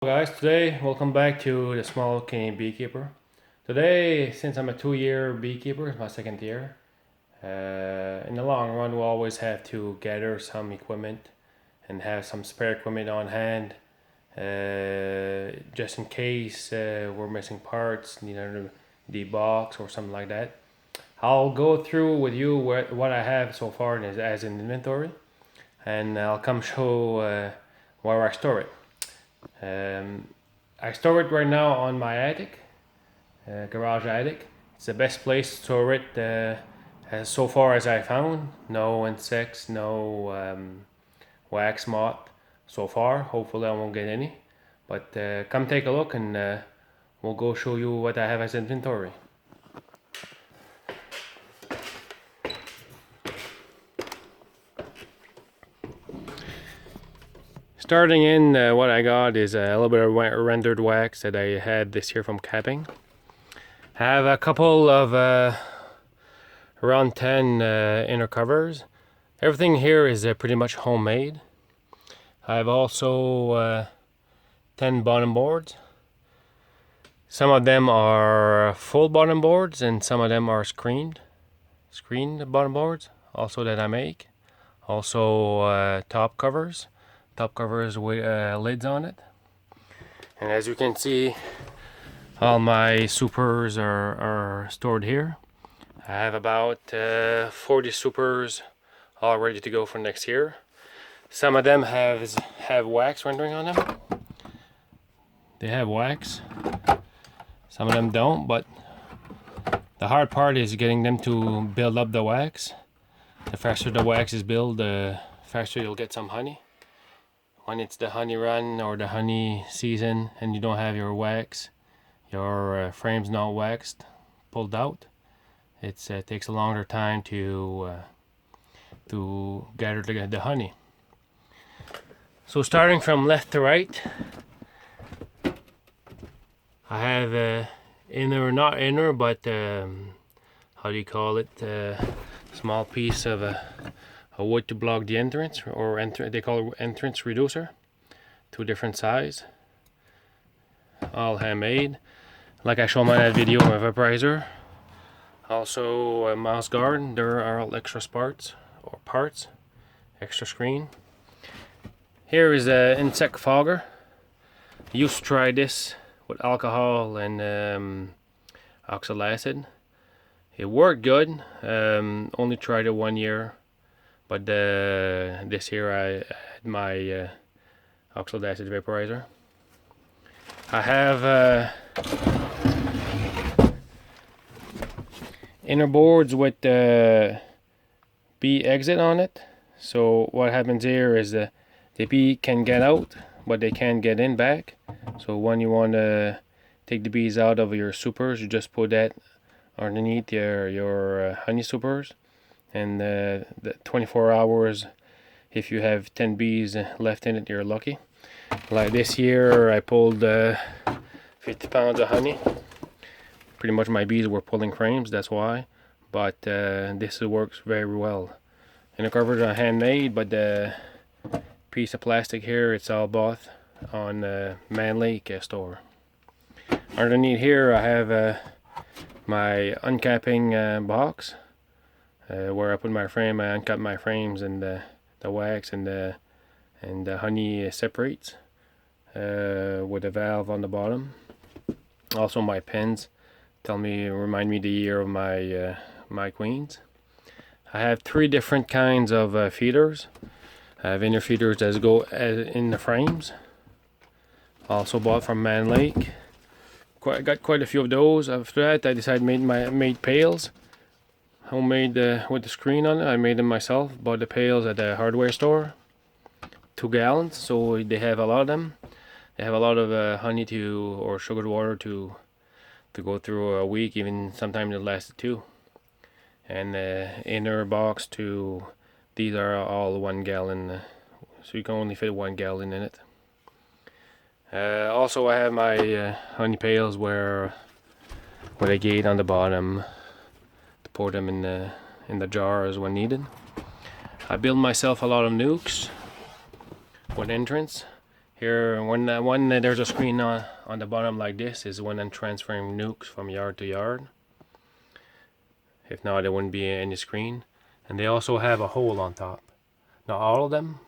Hello guys, today welcome back to the Small Canadian Beekeeper. Today, since I'm a 2-year beekeeper, it's my second year. In the long run, we'll always have to gather some equipment and have some spare equipment on hand, just in case we're missing parts, need a debox or something like that. I'll go through with you what I have so far as an inventory, and I'll come show where I store it. I store it right now on my attic, garage attic. It's the best place to store it as so far as I found. No insects, no wax moth so far. Hopefully I won't get any. But come take a look and we'll go show you what I have as inventory. Starting in, what I got is a little bit of rendered wax that I had this year from capping. I have a couple of around 10 inner covers. Everything here is pretty much homemade. I have also 10 bottom boards. Some of them are full bottom boards and some of them are screened bottom boards also that I make. Also top covers with lids on it. And as you can see, all my supers are stored here. I have about 40 supers all ready to go for next year. Some of them have wax rendering on them. They have wax. Some of them don't, but the hard part is getting them to build up the wax. The faster the wax is built, the faster you'll get some honey. When it's the honey run or the honey season and you don't have your wax, your frame's not waxed, pulled out, it takes a longer time to gather the honey. So starting from left to right, I have not inner, but how do you call it? Small piece of a wood to block the entrance, or they call it entrance reducer. 2 different size, all handmade. Like I showed in that video, my vaporizer. Also a mouse guard. There are all extra parts, extra screen. Here is an insect fogger. I used to try this with alcohol and oxalic acid. It worked good. Only tried it 1 year. But this year I had my oxalic acid vaporizer. I have inner boards with bee exit on it. So what happens here is the bee can get out, but they can't get in back. So when you want to take the bees out of your supers, you just put that underneath your honey supers. And the 24 hours, if you have 10 bees left in it, you're lucky. Like this year I pulled 50 pounds of honey. Pretty much my bees were pulling frames, that's why. But this works very well. And the covers are handmade, but the piece of plastic here, it's all bought on Man Lake store. Underneath here I have my uncapping box. Where I put my frame, I uncut my frames, and the wax and the honey separates with a valve on the bottom. Also my pins remind me the year of my queens. I have 3 different kinds of feeders. I have inner feeders that go in the frames. Also bought from Man Lake. Got quite a few of those. After that I decided made pails. Homemade with the screen on it. I made them myself. Bought the pails at the hardware store. 2 gallons, so they have a lot of them. They have a lot of honey or sugared water to go through a week, even sometimes it lasts 2. And inner box these are all 1 gallon, so you can only fit 1 gallon in it. Also I have my honey pails with a gate on the bottom. Pour them in the jars when needed. I build myself a lot of nukes with entrance. Here, when there's a screen on the bottom like this is when I'm transferring nukes from yard to yard. If not, there wouldn't be any screen. And they also have a hole on top. Not all of them.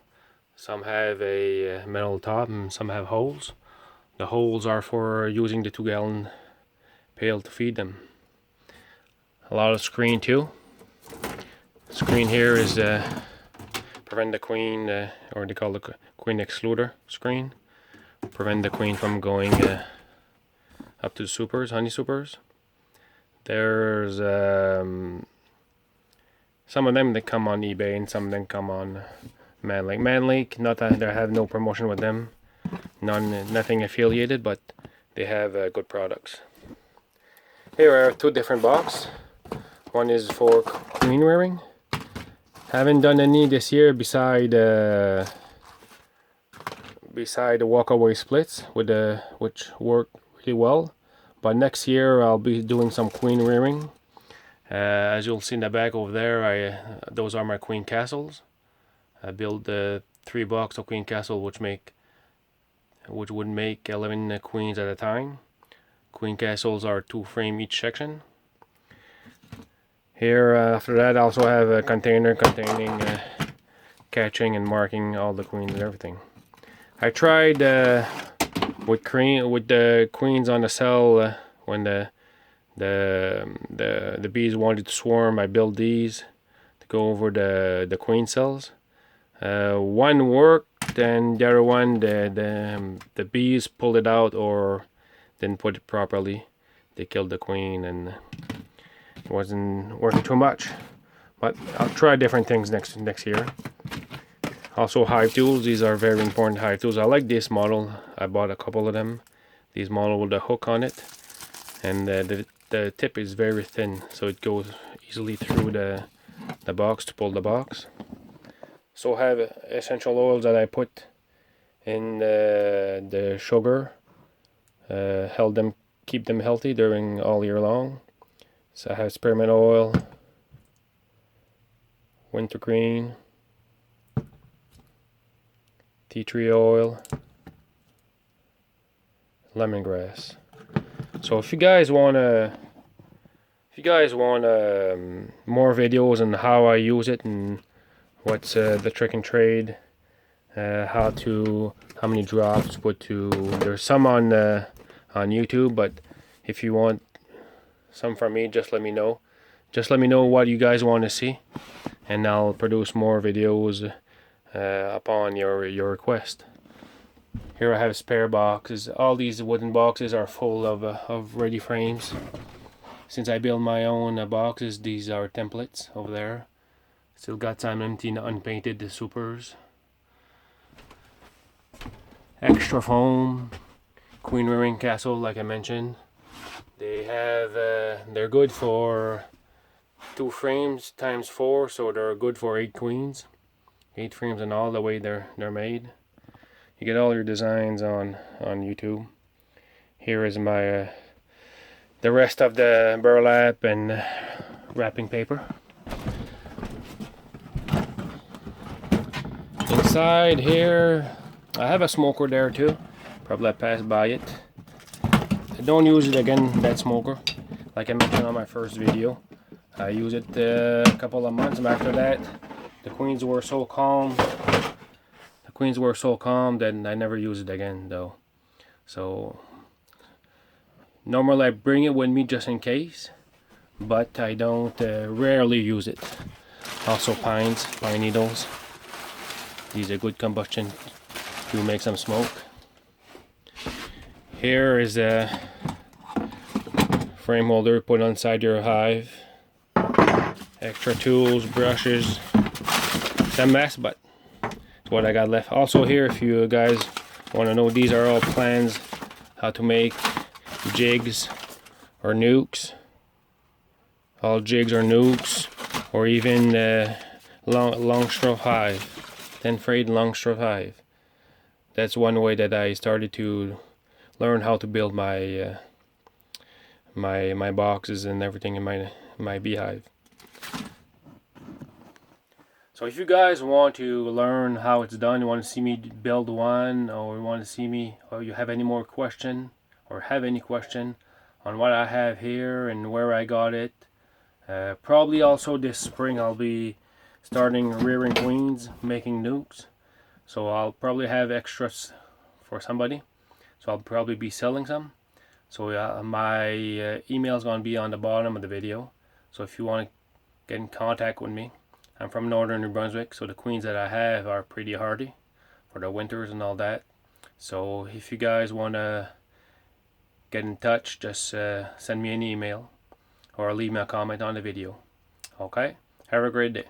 Some have a metal top and some have holes. The holes are for using the 2-gallon pail to feed them. A lot of screen too. The screen here is prevent the queen, or they call it the queen excluder screen. Prevent the queen from going up to the supers, honey supers. There's some of them that come on eBay and some of them come on Manlake. Manlake, not that they have no promotion with them, nothing affiliated, but they have good products. Here are 2 different boxes. One is for queen rearing. Haven't done any this year beside the walkaway splits which work really well. But next year I'll be doing some queen rearing. As you'll see in the back over there, those are my queen castles. I built 3 boxes of queen castle, which would make 11 queens at a time. Queen castles are 2 frame each section. Here, after that, I also have a container containing catching and marking all the queens and everything. I tried with the queens on the cell when the bees wanted to swarm. I built these to go over the queen cells. One worked, and the other one, the bees pulled it out or didn't put it properly. They killed the queen, and it wasn't working too much. But I'll try different things next year. Also, hive tools. These are very important hive tools. I like this model. I bought a couple of them. These model with a hook on it, and the tip is very thin, so it goes easily through the box to pull the box. So I have essential oils that I put in the sugar, keep them healthy during all year long. So I have spearmint oil, wintergreen, tea tree oil, lemongrass. So if you guys want more videos on how I use it and what's the trick and trade, how many drops to put to, there's some on YouTube, but if you want some from me, just let me know. Just let me know what you guys want to see, and I'll produce more videos upon your request. Here I have spare boxes. All these wooden boxes are full of ready frames. Since I build my own boxes, these are templates over there. Still got some empty unpainted supers. Extra foam, queen rearing castle, like I mentioned. They have they're good for 2 frames times 4, so they're good for 8 queens. 8 frames and all, the way they're made. You get all your designs on YouTube. Here is my the rest of the burlap and wrapping paper. Inside here, I have a smoker there too. Probably I passed by it. I don't use it again, that smoker. Like I mentioned on my first video, I used it a couple of months, and after that, the queens were so calm. The queens were so calm that I never used it again, though. So normally I bring it with me just in case, but I don't rarely use it. Also pine needles. These are good combustion to make some smoke. Here is a frame holder put inside your hive. Extra tools, brushes. It's a mess, but it's what I got left. Also here, if you guys want to know, these are all plans how to make jigs or nukes. All jigs or nukes, or even long straw hive. 10 frayed long straw hive. That's one way that I started to learn how to build my my boxes and everything in my beehive. So if you guys want to learn how it's done, you want to see me build one, or you want to see me, or you have any more question, or have any question on what I have here and where I got it, probably also this spring I'll be starting rearing queens, making nukes. So I'll probably have extras for somebody. So I'll probably be selling some. So my email is going to be on the bottom of the video. So if you want to get in contact with me, I'm from northern New Brunswick, so the queens that I have are pretty hardy for the winters and all that. So if you guys want to get in touch, just send me an email or leave me a comment on the video. Okay? Have a great day.